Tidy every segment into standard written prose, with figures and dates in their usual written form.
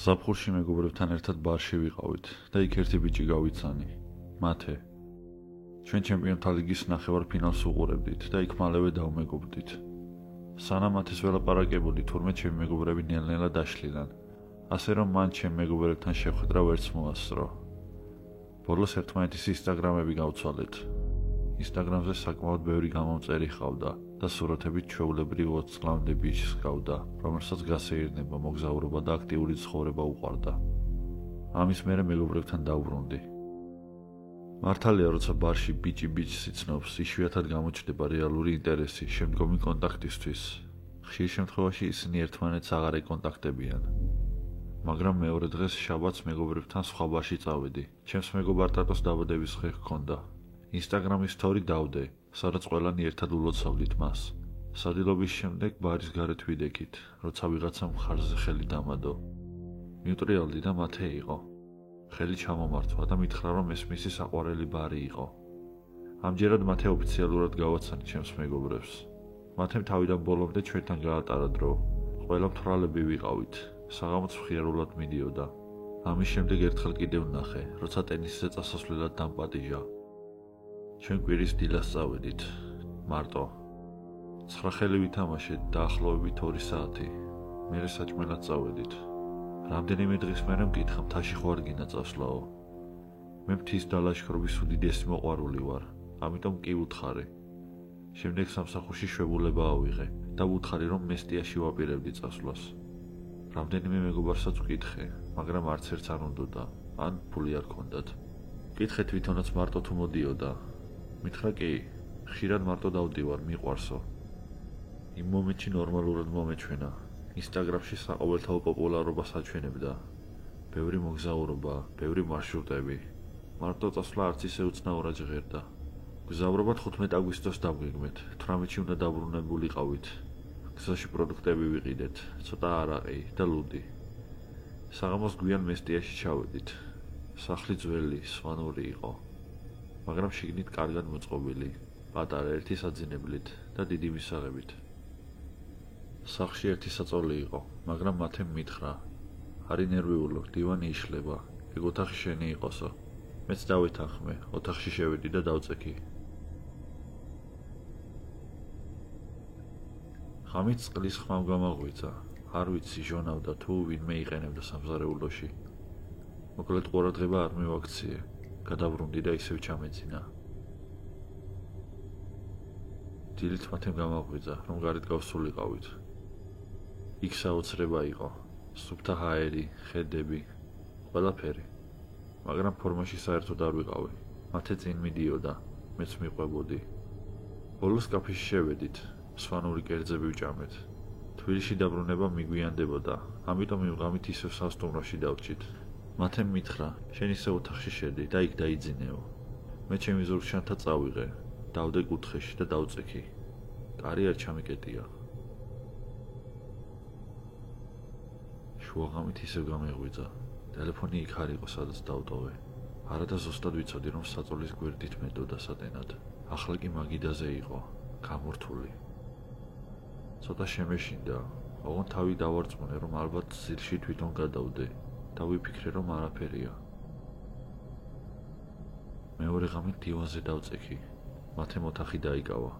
ზაფხულში მეგობრებთან ერთად ბარში ვიყავით და იქ ერთი ბიჭი გავიცანი, მათე. ჩვენ ჩემპიონთა ლიგის ნახევარფინალს უყურებდით და იქ მალევე დავმეგობრდით. სანამ მათეს ველაპარაკებოდი, თურმე ჩემი მეგობრები ნელ-ნელა დაშლილან, ასე რომ მან ჩემ მეგობრებთან შეხვედრა ვერც მოასწრო. ბოლოს ერთმანეთის ინსტაგრამები გავცვალეთ. ინსტაგრამზე საკმაოდ ბევრი გამომწერი ჰყავდა და სურათებით ჩვეულებრივ 20 წლამდე ბიჭს ჰყავდა, რომელსაც გასეირნება, მოგზაურობა და აქტიური ცხოვრება უყვარდა. ამის მერე მეგობრებთან დავბრუნდი. მართალია, როცა ბარში ბიჭი ბიჭს იცნობს, იშვიათად გამოჩნდება რეალური ინტერესი შემდგომი კონტაქტისთვის. ხშირ შემთხვევაში ისინი ერთმანეთს აღარ ეკონტაქტებიან. მაგრამ მეორე დღეს შაბათს მეგობრებთან სხვა ბარში წავედი. ჩემს მეგობარ ტატოს დაბადების დღე ჰქონდა. ინსტაგრამის სტორი დავდე, სადაც ყველანი ერთად ულოცავდით მას. სადილობის შემდეგ ბარის გარეთ ვიდექით, როცა ვიღაცამ მხარზე ხელი დამადო. მიუტრიალდი და მათე იყო. ხელი ჩამომართვა და მითხრა, რომ ეს მისი საყვარელი ბარი იყო. ამჯერად მათე ოფიციალურად გავაცანი ჩემს მეგობრებს. მათემ თავიდან ბოლომდე ჩვენთან გაატარა დრო. ყველა მთვრალები ვიყავით, საღამოც მხიარულად მიდიოდა. ამის შემდეგ ერთხელ კიდევ ვნახე, როცა ტენისზე წასასვლელად დამპატიჟა. ჩვენ კვირის დილას წავედით, მარტო. 9 ხელი ვითამაშეთ დაახლოებით 2 საათი. მერე საჭმელად წავედით. რამდენიმე დღის მერე მკითხა, მთაში ხო არ გინდა წასვლაო. მე მთის დალაშქრობის უდიდესი მოყვარული ვარ, ამიტომ კი ვუთხარი. შემდეგ სამსახურში შვებულება ავიღე და ვუთხარი, რომ მესტიაში ვაპირებდი წასვლას. რამდენიმე მეგობარსაც ვკითხე, მაგრამ არც ერთს არ უნდოდა, ან ფული არ ჰქონდათ. ვკითხე თვითონაც მარტო თუ მოდიოდა. მითხრა კი, ხშირად მარტო დავდივარ, მიყვარსო. იმ მომენტში ნორმალურად მომეჩვენა. ინსტაგრამში საყოველთაო პოპულარობას აჩვენებდა. ბევრი მოგზაურობა, ბევრი მარშრუტები. მარტო წასვლა არც ისე უცნაურად არ ჟღერდა. გზავრობა 15 აგვისტოს დავგეგმეთ, 18-ში უნდა დაბრუნებულიყავით. გზაში პროდუქტები ვიყიდეთ, ცოტა არაყი და ლუდი. საღამოს გვიან მესტიაში ჩავედით. სახლი ძველი, სვანური იყო. მაგრამ შიგნით კარგად მოწყობილი, პატარა ერთი საძინებლით და დიდი მისაღებით. სახლში ერთი საწოლი იყო, მაგრამ მათემ მითხრა, არი ნერვიულობ, დივანი იშლება, ეგ ოთახი შენი იყოსო. მეც დავეთანხმე, ოთახში შევედი და დავწექი. ხამით წყლის ხმამ გამაღვიძა, არ ვიცი ჟონავდა თუ ვინმე იყენებდა სამზარეულოში. მოკლედ ყურადღება არ მივაქციე, გადავრუნდი და ისევ ჩამეძინა. დილით მათემ გამაღვიძა, რომ გარეთ გავსულიყავით. იქ საოცრება იყო, სუფთა ჰაერი, ხედები, ყველაფერი. მაგრამ ფორმაში საერთოდ არ ვიყავი. მათე წინ მიდიოდა, მეც მიყვებოდი. ბოლოს კაფეში შევედით, სვანური კერძები ვჭამეთ. თბილისში დაბრუნება მიგვიანდებოდა, ამიტომ იმღამით ისევ სასტუმროში დავრჩით. მათემ მითხრა, შენ ისე ოთახში შედი და იქ დაიძინეო. მე ჩემი ზურგჩანთა წავიღე, დავდე კუთხეში და დავწექი. კარი არ ჩამიკეტია. შუაღამით ისევ გამეღვიძა. ტელეფონი იქ არ იყო, სადაც დავტოვე. არა და ზუსტად ვიცოდი, რომ საწოლის გვერდით მედოდა სატენად. ახლა კი მაგიდაზე იყო, გამორთული. ცოტა შემეშინდა, ოღონდ თავი დავარწმუნე, რომ ალბათ ძილში თვითონ გადავდე და ვიფიქრე, რომ არაფერია. მეორე ღამით დივანზე დავწექი. მათემ ოთახი დაიკავა.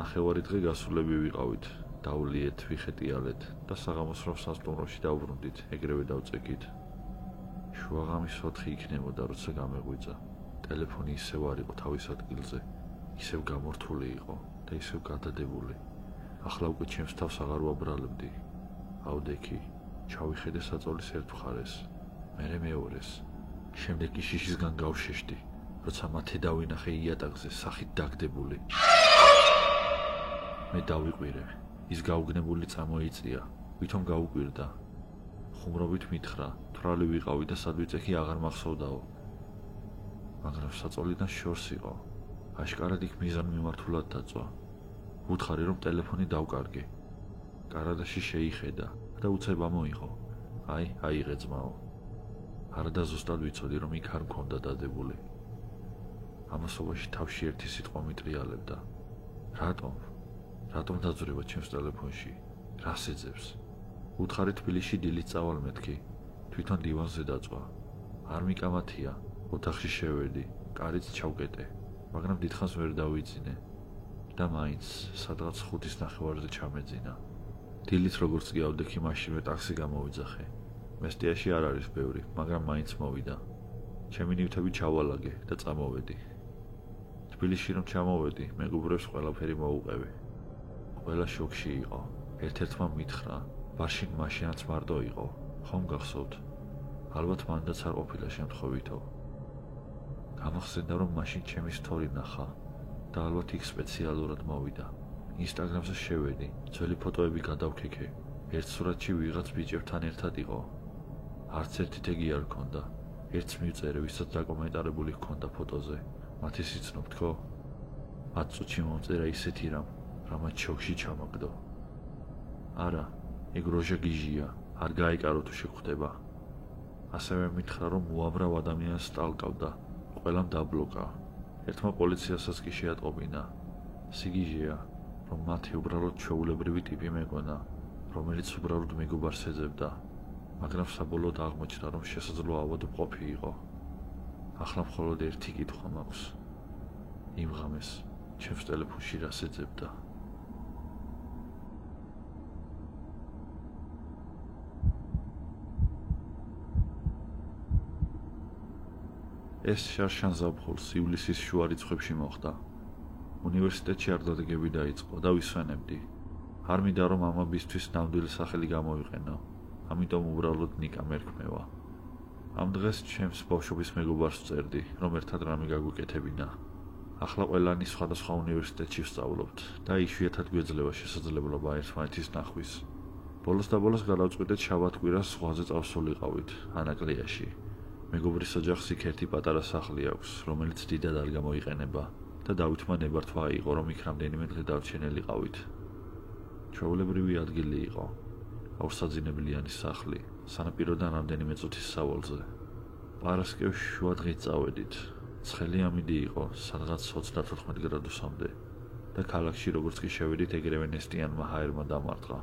ნახევარი დღე გასულები ვიყავით, დავლიეთ, ვიხეტიალეთ და საღამოს რომ სასტუმროში დავბრუნდით, ეგრევე დავწექით. შუაღამის 4 იქნებოდა, როცა გამეღვიძა. ტელეფონი ისევ არ იყო თავის ადგილზე, ისევ გამორთული იყო და ისევ გადადებული. ახლა უკვე ჩემს თავს აღარ ვაბრალებდი. ავდექი, ჩავიხედე საწოლის ერთ მხარეს, მერე მეორეს. შემდეგ კი შიშისგან გავშეშდი, როცა მათე დავინახე იატაკზე სახით დაგდებული. მე დავიყვირე, ის გაუგნებული წამოიწია, ვითომ გაუკვირდა. ხუმრობით მითხრა, თვრალი ვიყავი და სად ვიწექი აღარ მახსოვდაო. მაგრამ საწოლიდან შორს იყო. აშკარად იქ მიზანმიმართულად დაწვა. ვუთხარი, რომ ტელეფონი დავკარგე. კარადაში შეიხედა და უცებ ამოიღო. აიღე ძმაო. არა და ზუსტად ვიცოდი, რომ იქ არ მქონდა დადებული. ამასობაში თავში ერთი სიტყვა მიტრიალებდა. რატომ დაძვრება ჩემს ტელეფონში? რას ეძებს? უთხარი თბილისში დილით წავალ მეთქი. თვითონ დივანზე დაწვა. არ მიკამათია, ოთახში შევედი, კარიც ჩავკეტე, მაგრამ დიდხანს ვერ დავიძინე და მაინც სადღაც 5:30-ზე ჩამეძინა. დილით როგორც კი ავდექი, მაშინვე ტაქსი გამოვიძახე. მესტიაში არ არის ბევრი, მაგრამ მაინც მოვიდა. ჩემი ნივთები ჩავალაგე და წამოვედი. თბილისში რომ ჩამოვედი, მეგობრებს ყველაფერი მოუყევი. ყველა შოკში იყო. ერთ-ერთმა მითხრა, ბარშინ მაშინაც მარტო იყო, ხომ გახსოვთ? ალბათ მანდაც არ ყოფილა შემთხვევითო. გამახსენდა, რომ მაშინ ჩემი სტორი ნახა და ალბათ იქ სპეციალურად მოვიდა. ინსტაგრამზე შევედი, ძველი ფოტოები გადავქექე. ერთ სურათში ვიღაც ბიჭებთან ერთად იყო. არც ერთი თეგი არ ჰქონდა. ერთს მივწერე, ვისაც დაკომენტარებული ჰქონდა ფოტოზე. მათი სიცნობ თქო? 10 წუთში მომწერა ისეთი რამ, რამაც შოკში ჩამაგდო. არა, ეგ როჟა გიჟია, არ გაიკარო თუ შეგხვდება. ასევე მითხრა, რომ უამრავ ადამიანს სტალკავდა, ყველამ დაბლოკა. ერთმა პოლიციასაც კი შეატყობინა. სიგიჟეა, რომ მათი უბრალოდ ჩვეულებრივი ტიპი მეგონა, რომელიც უბრალოდ მეგობარს ეძებდა, მაგრამ საბოლოოდ აღმოჩნდა, რომ შესაძლოა ავადმყოფი იყო. ახლა მხოლოდ ერთი კითხვა მაქვს. იმ ღამეს ჩემს ტელეფონში რას ეძებდა? ეს შარშან ზაფხულს ივლისის შუა რიცხვებში მოხდა. უნივერსიტეტში არ დადეგები დაიწყო და ვისვენებდი. არ მინდა რომ ამაბისთვის ნამდვილი სახელი გამოვიყენო, ამიტომ უბრალოდ ნიკა მერქმევა. ამ დღეს ჩემს ბავშვობის მეგობარს ვწერდი, რომ ერთად რამე გაგვიკეთებინა. ახლა ყველანი სხვადასხვა უნივერსიტეტში ვსწავლობთ და იშვიათად გვეძლევა შესაძლებლობა ერთმანეთის ნახვის. ბოლოს და ბოლოს გადავწყვიტეთ შაბათ კვირას ზღვაზე წავსულიყავით, ანაკლიაში. მეგობრის ოჯახს იქ ერთი პატარა სახლი აქვს, რომელიც დიდად არ გამოიყენება და დავითმა ნებართვა იყო, რომ იქ რამდენიმე დღე დარჩენილიყავით. ჩვეულებრივი ადგილი იყო, აუცილებლიანი სახლი, სანაპიროდან რამდენიმე წუთის სავალზე. პარასკევს შუა დღით წავედით. ცხელი ამინდი იყო, სადღაც 34 გრადუსამდე და ქალაქში როგორც კი შევედით, ეგრევე ნესტიანმა ჰაერმა დამარტყა.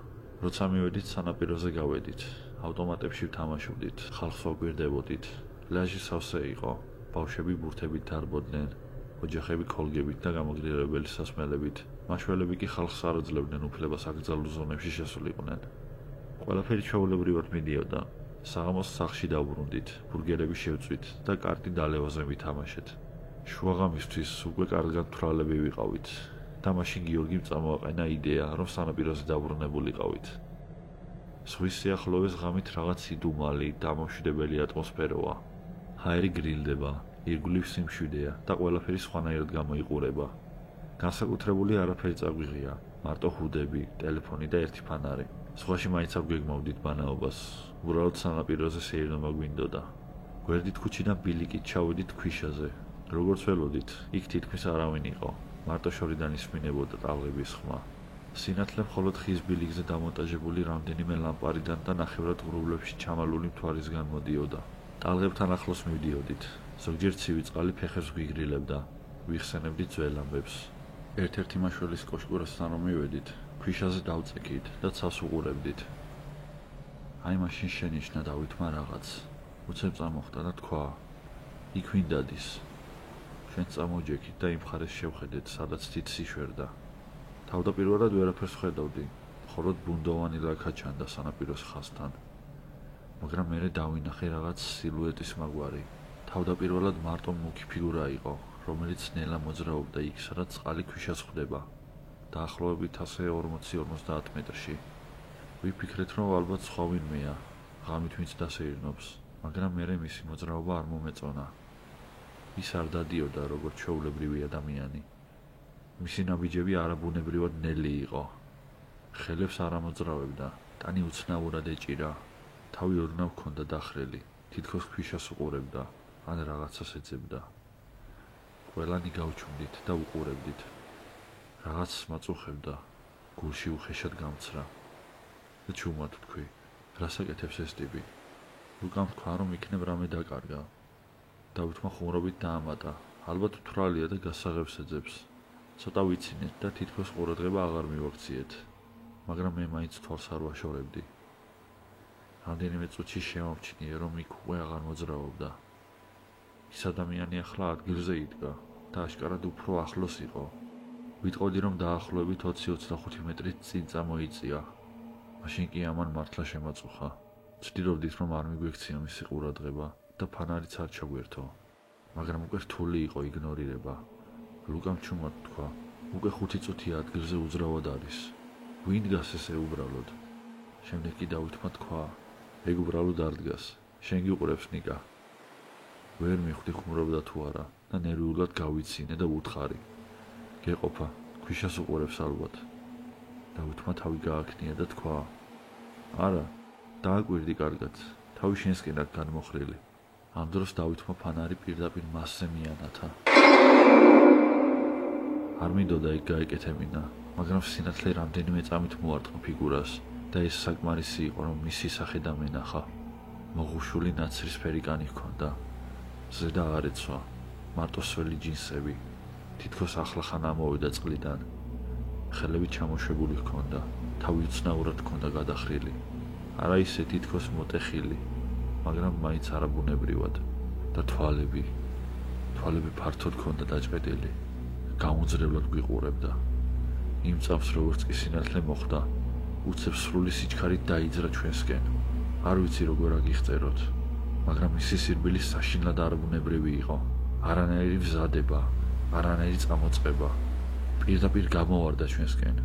როცა მივედით, სანაპიროზე გავედით, ავტომატებში ვთამაშობდით, ხალხს ვაგვირდებოდით. პლაჟი სავსე იყო, ბავშვები ბურთებით დარბოდნენ, ოჯახები კოლგებით და გამოგრირებელი სასმელებით. მაშველები კი ხალხს არ აძლევდნენ უფლებას აკრძალულ ზონებში შესულიყვნენ. ყველაფერი ჩვეულებრივად მიდიოდა. საღამოს სახლში დავბრუნდით, ბურგერები შევწვით და კარტი დალევაზე ვითამაშეთ. შუაღამისთვის უკვე კარგად თვალები ვიყავით და მაშინ გიორგიმ წამოაყენა იდეა, რომ სანაპიროზე დაბრუნებულიყავით. ზღვის სიახლოვეს ღამით რაღაც იდუმალი, დამამშვიდებელი ატმოსფეროა. ჰაერი გრილდება, ირგვლივ სიმშვიდეა და ყველაფერი სხვანაირად გამოიყურება. განსაკუთრებული არაფერი წაგვიღია, მარტო ჰუდები, ტელეფონი და ერთი ფანარი. ზღვაში მაინც არ გვეგმავდით ბანაობას, უბრალოდ სანაპიროზე სეირნობა გვინდოდა. გვერდით ქუჩიდან ბილიკით ჩავედით ქვიშაზე. როგორც ველოდით, იქ თითქმის არავინ იყო, მარტო შორიდან ისმინებოდა ტალღების ხმა. სინათლე მხოლოდ ხის ბილიკზე დამონტაჟებული რამდენიმე ლამპარიდან და ნახევრად ღრუბლებში ჩამალული მთვარისგან მოდიოდა. ტალღებთან ახლოს მივდიოდით, ზოგჯერ ცივი წყალი ფეხებს გვიგრილებდა, ვიხსენებდით ძველ ამბებს. ერთ-ერთი მაშველის კოშკურასთან რომ მივედით, ქვიშაზე დავწეკით და ცას უყურებდით. აი მაშინ შენიშნა დავითმა რაღაც. უცებ წამოხდა და თქვა: იქ ვინ დადის? ჩვენ წამოჯექით და იმ მხარეს შევხედეთ, სადაც თითს იშვერდა. თავდაპირველად ვერაფერს ხედავდი, მხოლოდ ბუნდოვანი ლაქა ჩანდა სანაპიროს ხაზთან. მაგრამ მერე დავინახე რაღაც სილუეტის მაგვარი. თავდაპირველად მარტო მუქი ფიგურა იყო, რომელიც ნელა მოძრაობდა იქ, სადაც წყალი ქვიშას ხვდება. დაახლოებით ასე 40-50 მეტრში. ვიფიქრეთ, რომ ალბათ სხვა ვინმეა, ღამით ვინც დასეირნობს, მაგრამ მერე მისი მოძრაობა არ მომეწონა. ის არ დადიოდა როგორც ჩვეულებრივი ადამიანი. მისი ნაბიჯები არაბუნებრივად ნელი იყო. ხელებს არ ამოძრავებდა, ტანი უცნაურად ეჭირა, თავი ოდნავ ჰქონდა დახრილი, თითქოს ქვიშას უყურებდა, ან რაღაცას ეძებდა. ყველანი გავჩუმდით და უყურებდით. რაღაცს მაწუხებდა, გულში უხეშად გამცრა. და ჩუმად ვთქვი, რას აკეთებს ეს ტიპი? უკან თქვა, რომ იქნებ რამე დაკარგა. დავითმა ხუმრობით დაამატა, ალბათ თვრალია და გასაღებს ეძებს. ცოტა ვიცინეთ და თითქოს ყურადღება აღარ მივაქციეთ, მაგრამ მე მაინც თვალს არ ვაშორებდი. რამდენიმე წუთში შემოვჩნიე, რომ იქ უკვე აღარ მოძრაობდა. ის ადამიანი ახლა ადგილზე იდგა და აშკარად უფრო ახლოს იყო. ვიტყოდი, რომ დაახლოებით 20-25 მეტრით წინ წამოიწია. მაშინ კი ამან მართლა შემაწუხა. ვცდილობდით, რომ არ მიგვექცია მისი ყურადღება და ფანარიც არ ჩაგვერთო. მაგრამ უკვე რთული იყო იგნორირება. ლუკამ ჩუმად თქვა, უკვე 5 წუთია ადგილზე უძრავად არის. ვინ დგას ესე უბრალოდ? შემდეგ კი დავითმა თქვა, ეგ უბრალოდ არ დგას. შენ გიყურებს, ნიკა. ვერ მიხვდი ხუმრობდა თუ არა და ნერვიულად გავიცინე და უთხარი. გეყოფა, ქვიშას უყურებს ალბათ. დავითმა თავი გააქნია და თქვა, არა, დააკვირდი კარგად, თავი შენსკენ აქ განმოხრილი. ამ დროს დავითმა ფანარი პირდაპირ მასზე მიანათა. არ მინდოდა იქ გაეკეთებინა, მაგრამ სინათლე რამდენიმე წამით მოარტყა ფიგურას და ეს საკმარისი იყო, რომ მისი სახე დამენახა. მოღუშული ნაცრისფერი კანი ჰქონდა. ზედა არ ეცვა, მარტოსველი ჯინსები, თითქოს ახლახან ამოვიდა წყლიდან. ხელები ჩამოშვებული ჰქონდა, თავი უცნაურად ჰქონდა გადახრილი. არა ისე თითქოს მოტეხილი, მაგრამ მაინც არაბუნებრივად და თვალები ფართოდ ჰქონდა დაჭყედილი. გამოძრევლად გვიყურებდა. იმ წამს როგორც კი სინათლე მოხვდა, უცებ სრული სიჩქარით დაიძრა ჩვენსკენ. არ ვიცი როგორ აგიხწეროთ, მაგრამ მისი სირბილი საშინლად არაბუნებრივი იყო. არანაირი მზადება, არანაირი წამოწყება. პირდაპირ გამოვარდა ჩვენსკენ.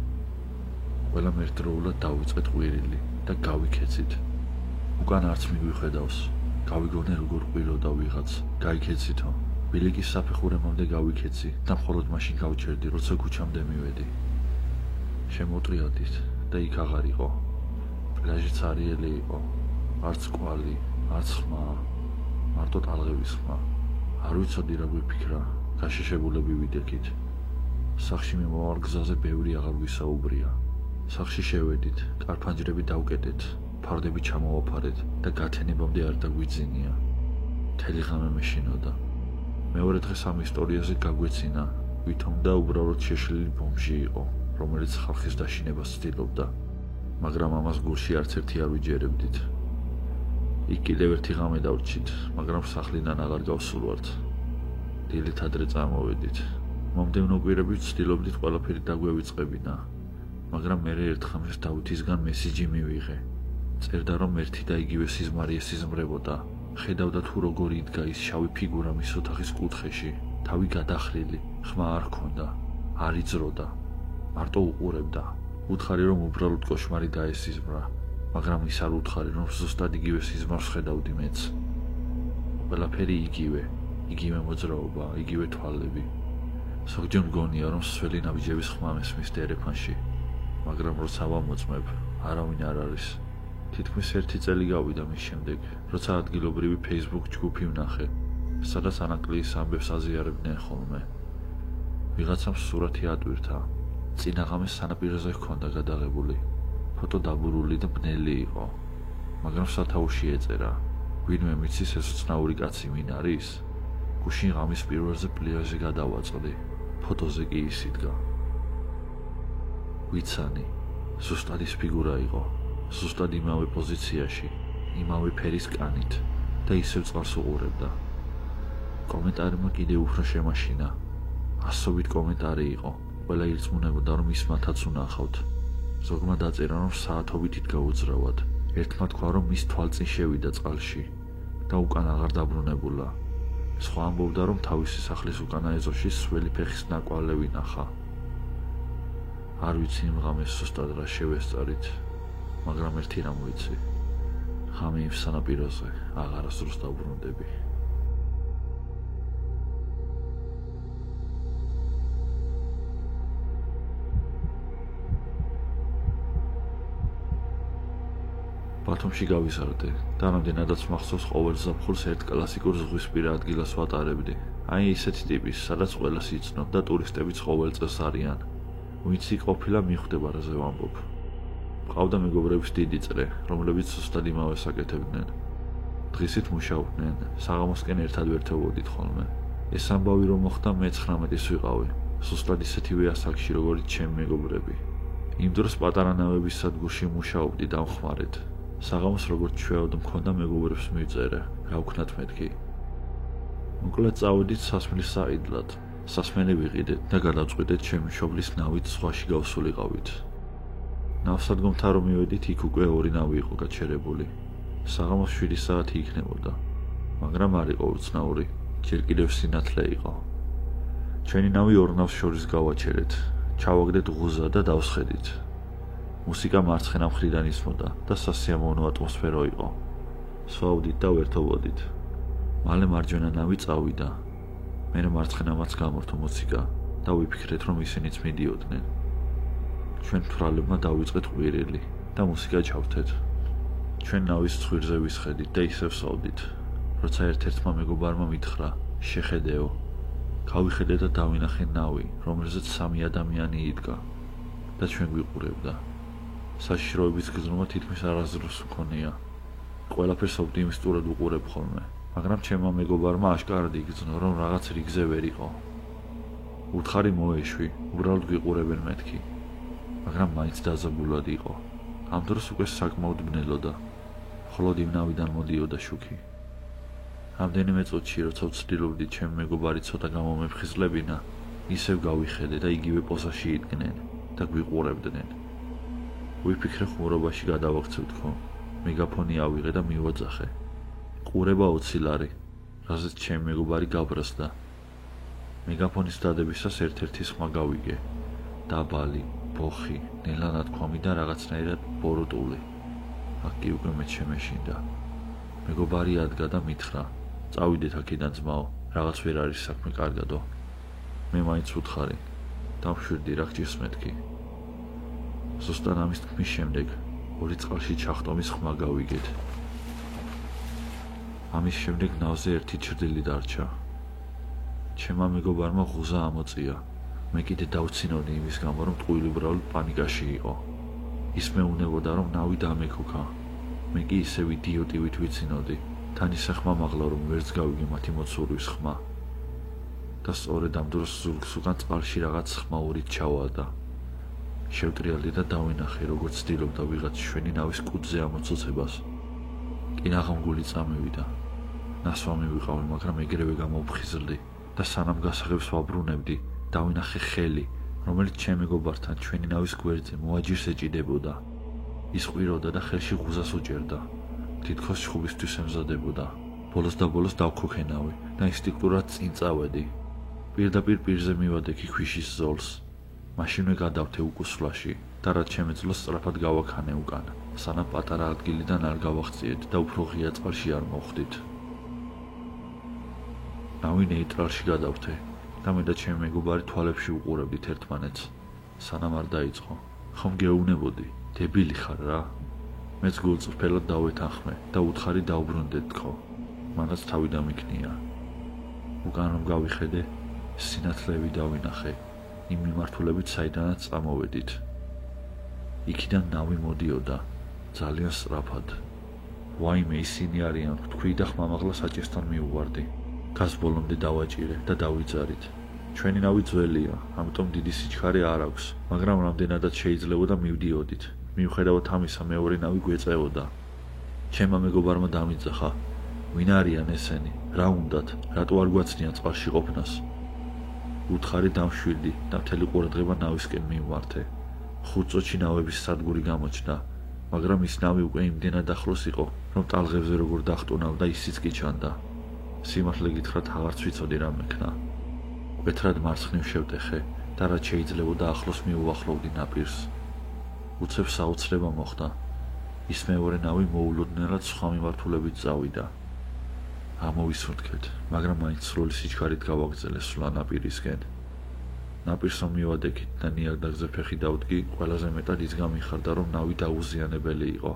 ყველამ ერთდროულად დავიწყეთ ყვირილი და გავიქეცით. უკან არც მიგვიხედავს. გავიგონე როგორ ყვიროდა ვიღაც. გაიქეცითო. ბილიკის საფეხურებამდე გავიქეცი და მხოლოდ მაშინ გავჩერდი, როცა ქუჩამდე მივედი. შემოტრიალდით და იქ აღარ იყო. პლაჟიც არიელი იყო. არც კვალი, არც ხმა, მარტო ტალღების ხმა. არ ვიცოდი რა გვიფიქრა, გაშიშებულები ვიდექით. სახლში მიმოვარ გზაზე ბევრი აღარ ვისაუბრია. სახლში შევედით, კარფანჯრები დავკეტეთ, ფარდები ჩამოვაფარეთ და გათენებამდე არ დაგვიძინია. მთელი ღამე მეშინოდა. მეორე დღეს ამ ისტორიაზე გაგვეცინა, ვითომ და უბრალოდ შეშლილი ბომჟი იყო, რომელიც ხალხის დაშინებას ცდილობდა, მაგრამ ამას გულში არც ერთი არ ვიჯერებდით. იქ კიდევ ერთი ღამე დავრჩით, მაგრამ სახლიდან აღარ გავსულვართ. დილით ადრე წამოვედით. მომდევნო კვირები ვცდილობდით ყველაფერი დაგვევიწყებინა, მაგრამ მერე ერთ ხამს დავითისგან მესიჯი მივიღე. წერდა, რომ ერთი და იგივე სიზმარი ესიზმრებოდა. ხედავდა თუ როგორ იდგა ის შავი ფიგურა მის ოთახის კუთხეში, თავი გადახრილი, ხმა არ ჰქონდა, არ იძროდა, მარტო უყურებდა. უთხარი, რომ უბრალოდ კოშმარი დაესიზმრა, მაგრამ ის არ უთხარი, რომ ზუსტად იგივე სიზმარს ხედავდი მეც. ყველაფერი იგივე მოძრაობა, იგივე თვალები. ზოგჯერ მგონია, რომ სველი ნაბიჯების ხმა მესმის დერეფანში, მაგრამ როცა ვამოწმებ, არავინ არ არის. თითქმის 1 წელი გავიდა მის შემდეგ, როცა ადგილობრივი Facebook ჯგუფი ვნახე, სადაც ანაკლიის ამბებს აზიარებდნენ ხოლმე. ვიღაცამ სურათი ატვირთა, წინა ღამეს სანაპიროზე ჰქონდა გადაღებული. ფოტო დაბურული და ბნელი იყო, მაგრამ სათაურში ეწერა, ვინმე მიცის ეს უცნაური კაცი ვინ არის? გუშინ ღამის პირველზე პლიაჟზე გადავაწყდი, ფოტოზე კი ის იდგა. ვიცანი, ზუსტად ის ფიგურა იყო. ზუსტად იმავე პოზიციაში, იმავე ფერის კანით და ისევ წყალს უყურებდა. კომენტარებმა კიდევ უფრო შემაშინა. ასობით კომენტარი იყო, ყველა ირწმუნებოდა, რომ ის მათაც უნახავთ. ზოგმა დაწერა, რომ საათობით იდგა უძრავად. ერთმა თქვა, რომ მის თვალწინ შევიდა წყალში და უკან აღარ დაბრუნებულა. სხვა ამბობდა, რომ თავისი სახლის უკანა ეზოში სველი ფეხის ნაკვალევი ნახა. არ ვიცი იმ ღამეს ზუსტად რა შევესწარით, მაგრამ ერთი რამ ვიცი, ღამე იმ სანაპიროზე აღარასდროს დავბრუნდები. ბათუმში გავიზარდე და რამდენადაც მახსოვს ყოველ ზაფხულს ერთ კლასიკურ ზღვისპირა ადგილას ვატარებდი. აი ისეთი ტიპის, სადაც ყველას იცნობ და ტურისტებიც ყოველ წელს არიან. ვინც იქ ყოფილა მიხვდება რაზე ვამბობ. მყავდა მეგობრების დიდი წრე, რომლებიც ზუსტად იმავეს აკეთებდნენ. დღისით მუშაობდნენ, საღამოსკენ ერთად ვერთობოდით ხოლმე. ეს ამბავი რომ მოხდა, მე 19-ის ვიყავი, ზუსტად ისეთივე ასაკში, როგორიც ჩემი მეგობრები. იმ დროს პატარა ნავების სადგურში მუშაობდი დამხმარედ. საღამოს როგორც ჩვეოდ მქონდა მეგობრებს მივწერე, რა ვქნათ მეთქი. მოკლედ წავედით სასმლის საიდლად. სასმელი ვიყიდეთ და გადავწყვიტეთ ჩემი მშობლის ნავით ზღვაში გავსულიყავით. ნავსადგომთან რომ მივედით, იქ უკვე 2 ნავი იყო გაჩერებული. საღამოს 7 საათი იქნებოდა, მაგრამ არ იყო უცნაური, ჯერ კიდევ სინათლე იყო. ჩვენი ნავი 2 ნავს შორის გავაჩერეთ, ჩავაგდეთ ღუზა და დავსხედით. მუსიკა მარცხენა მხრიდან ისმოდა და სასიამოვნო ატმოსფერო იყო. სვავდით და ვერთობოდით. მალე მარჯვენა ნავი წავიდა. მე მარცხენამაც გამორთო მუსიკა და ვიფიქრეთ, რომ ისინიც მიდიოდნენ. ჩვენ თვალებმა დავიწყეთ ყვირილი და მუსიკა ჩავთეთ. ჩვენ ნავის ცხვირზე ვისხედით და ისევ სვავდით. როცა ერთ-ერთმა მეგობარმა მითხრა, შეხედეო. გავიხედე და დავინახე ნავი, რომელზეც 3 ადამიანი იდგა და ჩვენ გვიყურებდა. საშიშროების გზნობა თითქმის არასდროს მქონია. ყველაფერს ოპტიმისტურად ვუყურებ ხოლმე, მაგრამ ჩემმა მეგობარმა აშკარად იგრძნო, რომ რაღაც რიგზე ვერ იყო. უთხარი მოეშვი, უბრალოდ გვიყურებენ მეთქი, მაგრამ მაინც დაზაბულად იყო. ამ დროს უკვე საკმაოდ ბნელოდა, მხოლოდ იმ ნავიდან მოდიოდა შუქი. რამდენიმე წუთში, როცა ვცდილობდით ჩემი მეგობარი ცოტა გამომეფხიზლებინა, ისევ გავიხედე და იგივე პოზაში იდგნენ და გვიყურებდნენ. ვიფიქრე ხუმრობაში გადავაქცევ თქო. მეგაფონი ავიღე და მივაძახე. ყურება 20 ლარი, რაზეც ჩემი მეგობარი გაბრაზდა. მეგაფონის დადებისას ერთ-ერთი ხმა გავიგე. დაბალი, ბოხი, ნელანათქვამი და რაღაცნაირად ბოროტული. აქ კი უკვე მეც შემეშინდა. მეგობარი ადგა და მითხრა, წავიდეთ აქედან ძმაო, რაღაც ვერ არის საქმე კარგადო. მე მაინც ვუთხარი, დავშვირდი რა გჭირს მეთქი. ზუსტად ამის თქმის შემდეგ 2 წყალში ჩახტომის ხმა გავიგეთ. ამის შემდეგ ნავზე 1 ჩრდილი დარჩა. ჩემმა მეგობარმა ღუზა ამოწია. მე კიდე დავცინოდი იმის გამო, რომ ტყუილი უბრალოდ პანიკაში იყო. ის მეუნებოდა, რომ ნავი დამეკოქა. მე კი ისევ იდიოტივით ვიცინოდი. თან ისე ხმა მაღლა, რომ ვერც გავიგე მათი მოცურვის ხმა. და სწორედ ამ დროს ზურგს უკან წყალში რაღაც ხმაურით ჩავადა. შევტრიალდი და დავინახე, როგორც ცდილობდა ვიღაც ჩვენი ნავის კუდზე ამოცოცებას. კინაღამგული წამევიდა. ნასვამი ვიყავი, მაგრამ ეგრევე გამოვფხიზლდი და სანამ გასაღებს ვაბრუნებდი, დავინახე ხელი, რომელიც ჩემ მეგობართან ჩვენი ნავის გვერდზე მოაჯირს ეჭიდებოდა. ის ყვიროდა და ხელში ღუზას უჭერდა. თითქოს შხუბისთვის ემზადებოდა. ბოლოს და ბოლოს დავქოქე ნავი და ინსტინქტურად წინ წავედი. პირდაპირ პირზე მივადექი ქვიშის ზოლს. მაშინვე გადავთე უკუსვლაში და რაც შემეძლო სწრაფად გავაქანე უკან, სანამ პატარა ადგილიდან არ გავახციეთ და უფრო ღია წყალში არ მოვხვდით. ნავი ნეიტრალში გადავთე და მე და ჩემი მეგობარი თვალებში უყურებდით ერთმანეთს, სანამ არ დაიწყო. ხომ გეუბნებოდი, დებილი ხარ რა? მეც გულწრფელად დავეთანხმე და უთხარი დავბრუნდეთ თქო, მანაც თავი დამიქნია. უკან რომ გავიხედე, სინათლეები დავინახე, იმ მიმართულებით საიდანაც წამოვედით. იქიდან ნავი მოდიოდა, ძალიან სწრაფად. ვაიმე, ისინი არიან, თქვი და ხმამაღლა საჭესთან მიუვარდი. გას ბოლომდე დავაჭირე და დავიძარით. ჩვენი ნავი ძველია, ამიტომ დიდი სიჩქარე არ აქვს, მაგრამ რამდენადაც შეიძლებოდა მივდიოდით. მიუხედავად ამისა, მეორე ნავი გვეწეოდა. ჩემმა მეგობარმა დამიძახა, ვინ არიან ესენი, რა უნდათ, რატო არ გვაცნიან წყალში ყოფნას? უთხარი დამშვირდი და მთელი ყურადღება ნავისკენ მივმართე. 5 წუთში ნავების სადგური გამოჩნდა, მაგრამ ის ნავი უკვე იმდენად ახლოს იყო, რომ ტალღებზე როგორ დახტუნავდა ისიც კი ჩანდა. სიმართლე გითხრათ, აღარც ვიცოდი რა მექნა. მკვეთრად მარცხნივ შევტეხე და რაც შეიძლებოდა ახლოს მიუახლოვდი ნაპირს. უცებ საოცრება მოხდა. ის მეორე ნავი მოულოდნელად სხვა მიმართულებით წავიდა. ამოვისურთქეთ, მაგრამ მაინც სრული სიჩქარით გავაგრძელე სვლა ნაპირისკენ. ნაპირს რომ მივადექით და ნიადაგზე ფეხი დავდგი, ყველაზე მეტად ის გამიხარდა, რომ ნავი დაუზიანებელი იყო.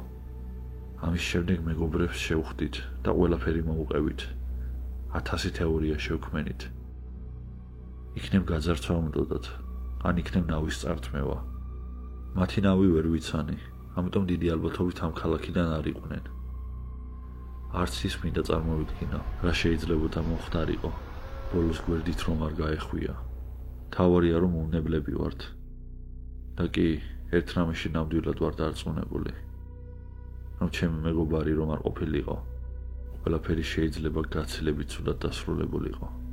ამის შემდეგ მეგობრებს შევხვდით და ყველაფერი მოუყევით. 1000 თეორია შევქმენით. იქნებ გაძარცვა უნდოდათ, ან იქნებ ნავის წართმევა. მათი ნავი ვერ ვიცანი, ამიტომ დიდი ალბათობით ამ ქალაქიდან არ იყვნენ. არც ის მინდა წარმოვიდგინა, რა შეიძლებოდა მომხდარიყო, ბოლოს გვერდით რომ არ გაეხვია. თავარია რომ უნებლები ვართ. და კი, ერთ რამეში ნამდვილად ვარ დარწმუნებული. რომ ჩემი მეგობარი რომ არ ყოფილიყო, ყველაფერი შეიძლება გაცილებით ცუდად დასრულებულიყო.